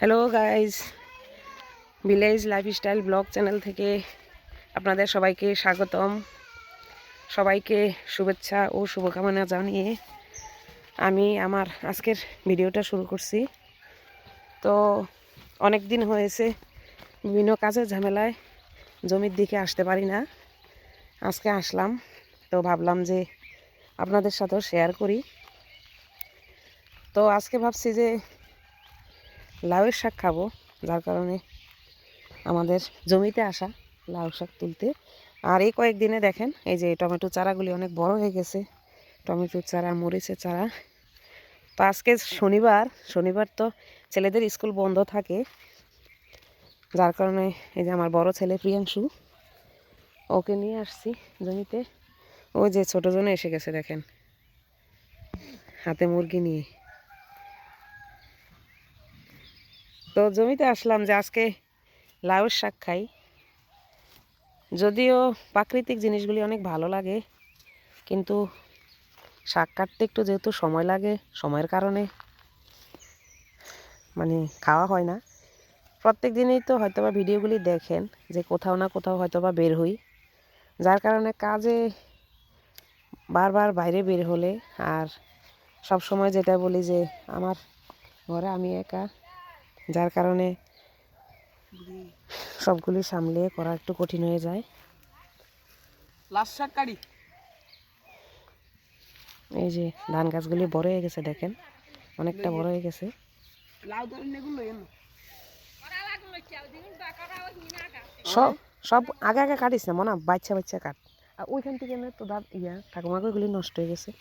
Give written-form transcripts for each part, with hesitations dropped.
Hello guys, village lifestyle blog channel থেকে আপনাদের সবাইকে স্বাগতম। সবাইকে শুভেচ্ছা ও শুভকামনা জানিয়ে আমি আমার আজকের ভিডিওটা শুরু করছি। তো অনেক দিন হয়েছে বিভিন্ন কাজের ঝামেলায় জমির দিকে আসতে পারি না। আজকে আসলাম, তো ভাবলাম যে আপনাদের সাথেও শেয়ার করি। তো আজকে ভাবছি যে লাউয়ের শাক খাবো, যার কারণে আমাদের জমিতে আসা লাউ শাক তুলতে। আর এই কয়েকদিনে দেখেন এই যে টমেটো চারাগুলি অনেক বড় হয়ে গেছে, টমেটোর চারা, মরিচের চারা। তো আজকে শনিবার তো ছেলেদের স্কুল বন্ধ থাকে, যার কারণে এই যে আমার বড় ছেলে প্রিয়াংশু, ওকে নিয়ে আসছি জমিতে। ওই যে ছোটো জনে এসে গেছে দেখেন, হাতে মুরগি নিয়ে। তো জমিতে আসলাম যে আজকে লাউয়ের শাক খাই। যদিও প্রাকৃতিক জিনিসগুলি অনেক ভালো লাগে, কিন্তু শাক কাটতে একটু যেহেতু সময় লাগে, সময়ের কারণে খাওয়া হয় না। প্রত্যেক দিনই তো হয়তোবা ভিডিওগুলি দেখেন যে কোথাও না কোথাও হয়তোবা বের হই, যার কারণে কাজে বারবার বাইরে বের হলে, আর সব সময় যেটা বলি যে আমার ঘরে আমি একা, যার কারণে সবগুলি সামলে করা একটু কঠিন হয়ে যায়। এই যে ধান গাছগুলি বড় হয়ে গেছে দেখেন, অনেকটা বড় হয়ে গেছে। সব সব আগে আগে কাটিস না মনে, বাচ্চা বাচ্চা কাট। আর ওইখান থেকে তো ঠাকুমাকে ওইগুলি নষ্ট হয়ে গেছে।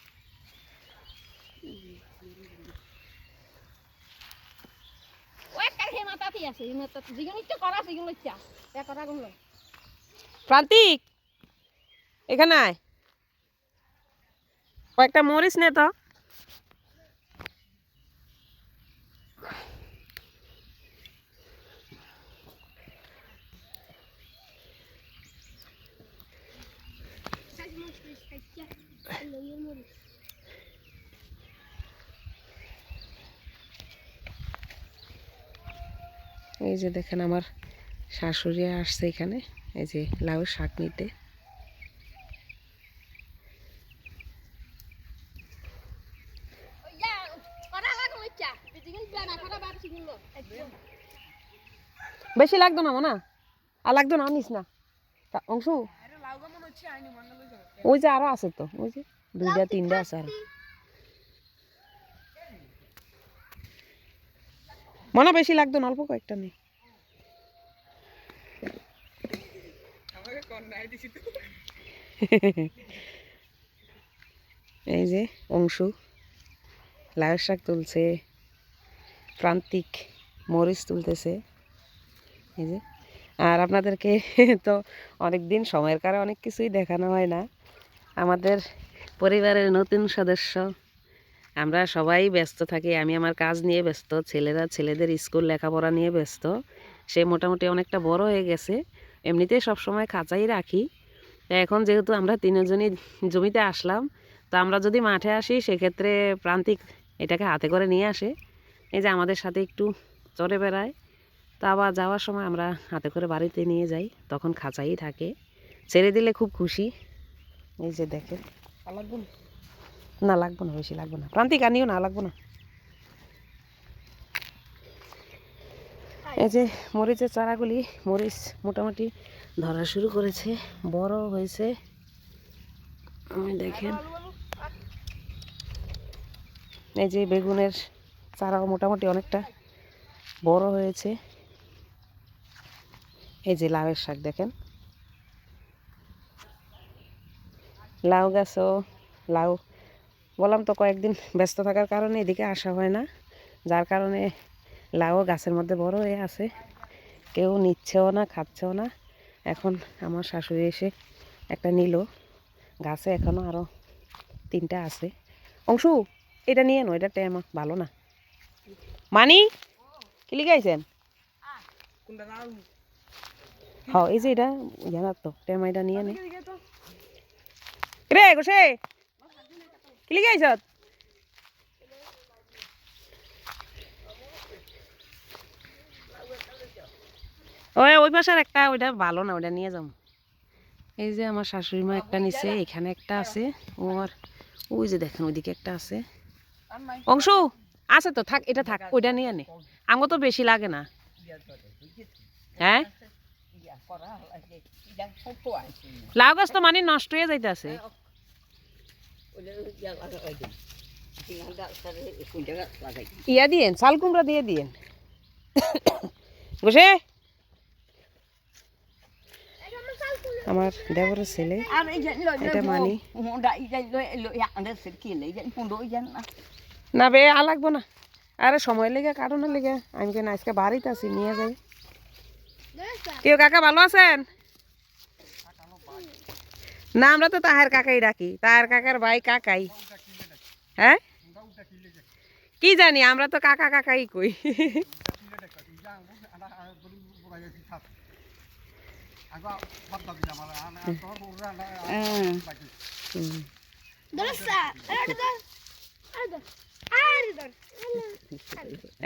প্রান্তিক এখানে আয়, কয়েকটা মরিস নে তো। এই যে দেখেন আমার শাশুড়ি আসছে এখানে, এই যে লাউ শাক নিতে। বেশি লাগতো না মনে, আর লাগতো না, আনিস না অংশ। ওই যে আরো আছে তো, ওই যে 2-3টা আছে আর মনে, বেশি লাগতো না, অল্প কয়েকটা নেই। এই যে অংশু লাউয়ের শাক তুলছে, প্রান্তিক মরিচ তুলতেছে। এই যে, আর আপনাদেরকে তো অনেক দিন সময়ের কারণে অনেক কিছুই দেখানো হয় না। আমাদের পরিবারের নতুন সদস্য, আমরা সবাই ব্যস্ত থাকি। আমি আমার কাজ নিয়ে ব্যস্ত, ছেলেরা ছেলেদের স্কুল লেখাপড়া নিয়ে ব্যস্ত। সে মোটামুটি অনেকটা বড় হয়ে গেছে, এমনিতেই সবসময় খাঁচাই রাখি। তো এখন যেহেতু আমরা তিনজনই জমিতে আসলাম, তো আমরা যদি মাঠে আসি সেক্ষেত্রে প্রান্তিক এটাকে হাতে করে নিয়ে আসে। এই যে আমাদের সাথে একটু চড়ে বেড়ায়, তো আবার যাওয়ার সময় আমরা হাতে করে বাড়িতে নিয়ে যাই, তখন খাঁচাই থাকে। ছেড়ে দিলে খুব খুশি। এই যে দেখেন, না লাগবো না, বেশি লাগবো না প্রান্তিক, আনিও না, লাগবো না। এই যে মরিচের চারাগুলি, মরিচ মোটামুটি ধরা শুরু করেছে, বড় হয়েছে দেখেন। এই যে বেগুনের চারাও মোটামুটি অনেকটা বড় হয়েছে। এই যে লাউয়ের শাক দেখেন, লাউ গাছও লাউ, বললাম তো কয়েকদিন ব্যস্ত থাকার কারণে এদিকে আসা হয় না, যার কারণে লাউ গাছের মধ্যে বড় হয়ে আছে, কেউ নিচ্ছেও না, খাচ্ছেও না। এখন আমার শাশুড়ি এসে একটা নিল, গাছে এখনও আরও 3টা আছে। অংশু এটা নিয়ে নো, এটা টেম ভালো না। মানি কি লিখাইছেন? হ্যাঁ এই যে এটা জানার তো টেম, এটা নিয়ে নে রে গোসে কি লিখাইছ। ওই পাশের একটা ওইটা ভালো না, ওইটা নিয়ে যাবো। এই যে আমার শাশুড়ি মা একটা নিছে, এখানে একটা আছে, ওর ওই যে দেখেন ওইদিকে একটা আছে। অংশ আছে তো, থাক এটা থাক, ওইটা নিয়ে নে, আমার তো বেশি লাগে না। হ্যাঁ লাউ গাছ তো মানে নষ্ট হয়ে যাইতেছে। ইয়া দিয়েন, শাল কুমড়া দিয়ে দিয়েন। বসে আমার দেবরের ছেলে, এটা মানি না বে আ লাগবো না। আরে সময় লেগে কারণের লেগে আমি কেন আজকে বাড়িতে আছি, নিয়ে যাই। কেউ কাকা ভালো আছেন? না আমরা তো তাহের কাকাই ডাকি, তাহের কাকার ভাই কাকাই। হ্যাঁ কি জানি, আমরা তো কাকা কাকাই কই।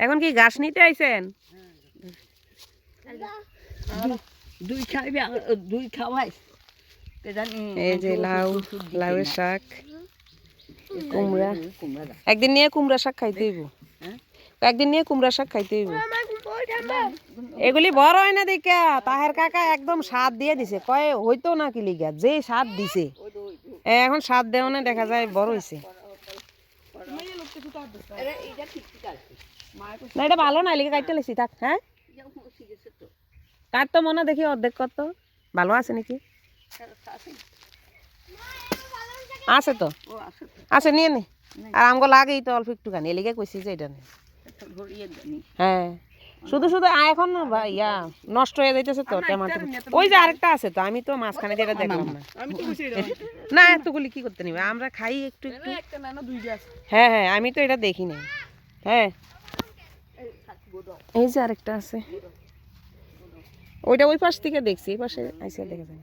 এখন কি ঘাস নিতে আইছেন? দুই খাওয়াই। এই যে লাউ, লাউয়ের শাক, কুমড়া। একদিন নিয়ে কুমড়া শাক খাইতে হইব, একদিন নিয়ে কুমড়া শাক খাইতে হইব। এগুলি বড় হয় না দেখা তাহের কাকা একদম স্বাদ দিয়ে দিছে, কয়ে হইতো না কি লিগা, যে স্বাদ দিছে এখন স্বাদ দেও না, দেখা যায় বড় হইছে। না এটা ভালো না, লিখে কাটতে লেছি থাক। হ্যাঁ কার তো মনে দেখি অর্ধেক কত ভালো আছে নাকি, আছে তো আছে, নিয়ে নে। আর আমগো লাগেই তো অল্প একটুখানি, এলিগে কইছি যে এটা নেই। হ্যাঁ শুধু শুধু এখন ইয়া নষ্ট হয়ে যাইতেছে তো টমেটো। ওই যে আরেকটা আছে তো, আমি তো মাঝখানে যেটা দেখলাম না। না এতগুলি কি করতে নিবে, আমরা খাই একটু একটু। হ্যাঁ হ্যাঁ আমি তো এটা দেখি নাই। হ্যাঁ এই যে আরেকটা আছে, ওইটা ওই পাশ থেকে দেখছি, এই পাশে আইসা দেখা যায়।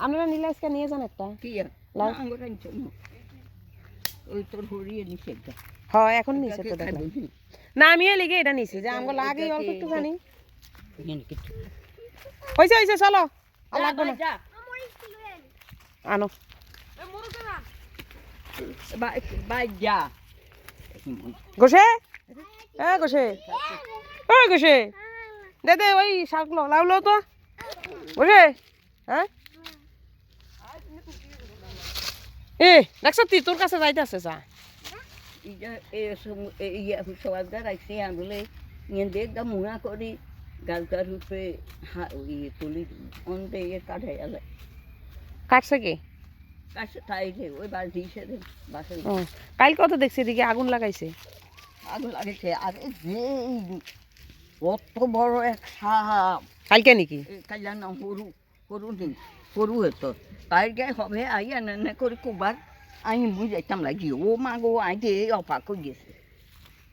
আপনারা নিলে আজকে নিয়ে যান একটা। হ্যাঁ এখন নিচে তো দেখলাম না, আমিও লিগে এটা নিছি যে আমগো লাগে অল্প একটুখানি। হইছে হইছে চলো, আর লাগবে না, আনো। গোসে গোসে গোসে দে দে ওই শাক লো, লাউ লো তো গোসে। হ্যাঁ এ দেখছ তুই, তোর কাছে যাইতে আছে যা। মুড়া করি গালটার রূপে তুলি কাঠাই আলে কাটছে কি কাছে তাই যে ওই বালতি হিসেবে বাসে। কাল কত দেখছি এদিকে আগুন লাগাইছে, আগুন লাগেছে। আরে যে কত বড় এক সাপ, কালকে নাকি? কাইলা না সরু সরু দিন সরু হতো তাই গায়ে হবে আই এনে করে কুবার আমি বুঝাইতাম লাগি ও মা গো আই যে অপা করে গেছে।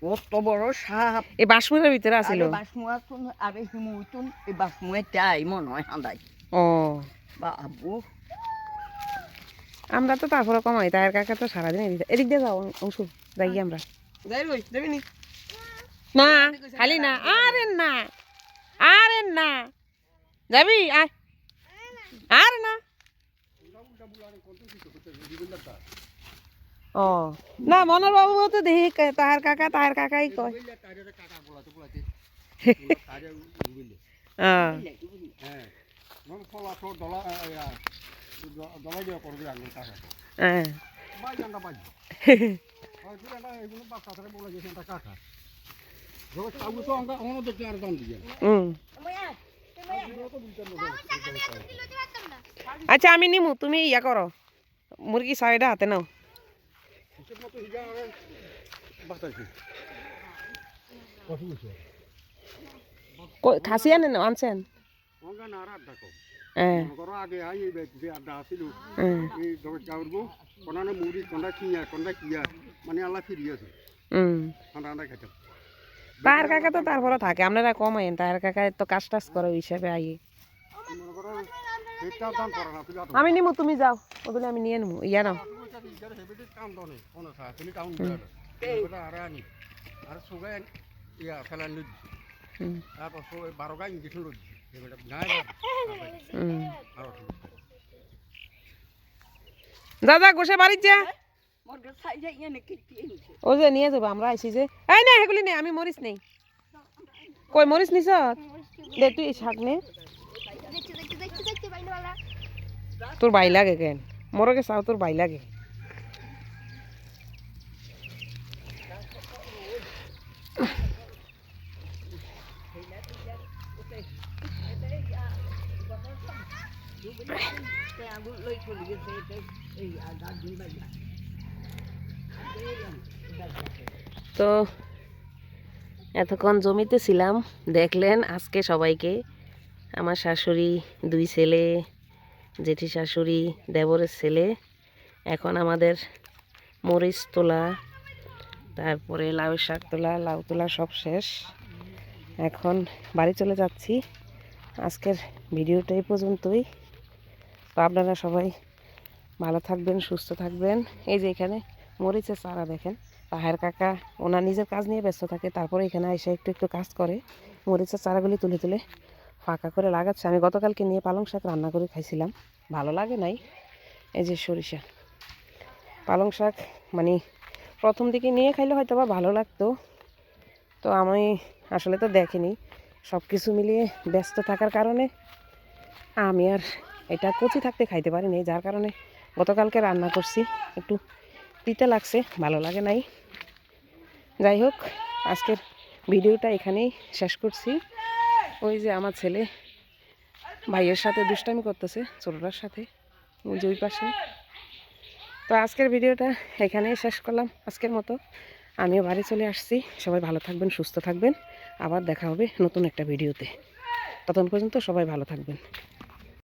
কত বড় সাপ, এই বাসমুয়ের ভিতরে আছিল। বাসমুয়া তুন আরে হিমুতুন এই বাসমুয়ে তাই মনে হয় হাঁদাই। ও বাবু আমরা তো তারপরে কমাই, তার কাকা তো সারাদিন এদিক দিয়ে যাও অংশ যাই আমরা। না খালি না, আরে না আরে না যাবি আরে না। ও না মনোর বাবু তো দেখি তাহার কাকাই কয়। আচ্ছা আমি নিমু, তুমি ইয়া করো, মুরগি সাইডে হাতে নাও। খাসি আনেন আনছেন? তার কাকা তো তারপরে থাকে, আপনারা কমাইন, তার কাকা তো কাজ টাজ করে ওই হিসাবে আইয়ে। আমি নিমু, তুমি যাও, ওগুলো আমি নিয়ে নেবো। ইয়া নাও হুম। তারপর 12 গাই ইঞ্জেকশন রোজ এগুলো নাই হুম। আর যা যা গোসে বাড়ির যা মোর খাই যাই এনে কিটি এনেছে ও যে নিয়ে যাবো আমরা আইসি যে এই না এগুলি নেই আমি মরিস নেই কই মরিস নিস দে তুই শাক নে তোর বাই লাগে কেন মোরকে চাও তোর বাই লাগে আগুন লই চলে গেছে এই আগার দিন বাজা তো এতক্ষণ জমিতে ছিলাম দেখলেন আজকে সবাইকে আমার শাশুড়ি 2 ছেলে জেঠি শাশুড়ি দেবরের ছেলে এখন আমাদের মরিচ তোলা তারপরে লাউ শাক তোলা লাউ তোলা সব শেষ এখন বাড়ি চলে যাচ্ছি আজকের ভিডিওটা এই পর্যন্তই তো আপনারা সবাই ভালো থাকবেন সুস্থ থাকবেন এই যে এখানে মরিচের চারা দেখেন পাহাড় কাকা ওনার নিজের কাজ নিয়ে ব্যস্ত থাকে তারপরে এখানে এসে একটু একটু কাজ করে মরিচের চারাগুলি তুলে তুলে ফাঁকা করে লাগাচ্ছে আমি গতকালকে নিয়ে পালং শাক রান্না করে খাইছিলাম ভালো লাগে নাই এই যে সরিষা পালং শাক মানে প্রথম দিকে নিয়ে খাইলে হয়তো বা ভালো লাগতো তো আমি আসলে তো দেখিনি সব কিছু মিলিয়ে ব্যস্ত থাকার কারণে আমি আর এটা কচি থাকতে খাইতে পারিনি যার কারণে গতকালকে রান্না করছি একটু তিতে লাগছে ভালো লাগে নাই যাই হোক আজকের ভিডিওটা এখানেই শেষ করছি ওই যে আমার ছেলে ভাইয়ের সাথে দুষ্টামি করতেছে ছোটটার সাথে ওই যে ওই পাশে তো আজকের ভিডিওটা এখানেই শেষ করলাম আজকের মতো আমিও বাড়ি চলে আসছি সবাই ভালো থাকবেন সুস্থ থাকবেন আবার দেখা হবে নতুন একটা ভিডিওতে ততক্ষণ পর্যন্ত সবাই ভালো থাকবেন